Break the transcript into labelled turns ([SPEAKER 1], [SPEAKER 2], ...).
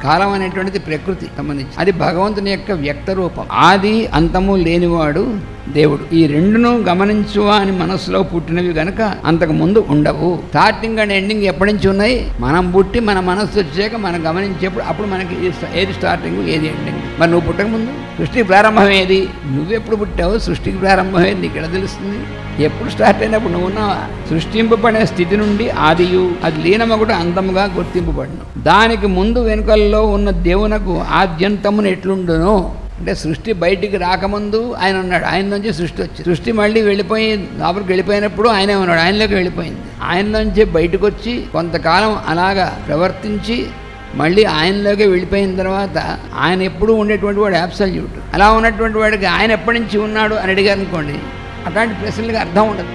[SPEAKER 1] కాలం అనేటువంటిది ప్రకృతి సంబంధించి, అది భగవంతుని యొక్క వ్యక్త రూపం. ఆది అంతము లేనివాడు దేవుడు. ఈ రెండును గమనించు అని మనసులో పుట్టినవి గనక అంతకు ముందు ఉండవు. స్టార్టింగ్ అండ్ ఎండింగ్ ఎప్పటి నుంచి ఉన్నాయి? మనం పుట్టి మన మనస్సు వచ్చాక మనం గమనించేప్పుడు అప్పుడు మనకి ఏది స్టార్టింగ్ ఏది ఎండింగ్. మరి నువ్వు పుట్టక ముందు సృష్టి ప్రారంభం ఏది? నువ్వెప్పుడు పుట్టావు? సృష్టికి ప్రారంభం ఏది నీకు ఎలా తెలుస్తుంది? ఎప్పుడు స్టార్ట్ అయినప్పుడు నువ్వు ఉన్నావా? సృష్టింపబడిన స్థితి నుండి ఆదియు అది లీనమగుట అంతముగా గుర్తింపబడిన. దానికి ముందు వెనుకల్లో ఉన్న దేవునకు ఆద్యంతమును ఎట్లుండునో అంటే సృష్టి బయటికి రాకముందు ఆయన ఉన్నాడు, ఆయన నుంచి సృష్టి వచ్చింది. సృష్టి మళ్ళీ వెళ్ళిపోయి లోపలికి వెళ్ళిపోయినప్పుడు ఆయనే ఉన్నాడు, ఆయనలోకి వెళ్ళిపోయింది. ఆయన నుంచి బయటకు వచ్చి కొంతకాలం అలాగా ప్రవర్తించి మళ్ళీ ఆయనలోకి వెళ్ళిపోయిన తర్వాత ఆయన ఎప్పుడూ ఉండేటువంటి వాడు అబ్సల్యూట్. అలా ఉన్నటువంటి వాడికి ఆయన ఎప్పటి నుంచి ఉన్నాడు అని అడిగారు అనుకోండి, అట్లాంటి ప్రశ్నలకు అర్థం ఉండదు.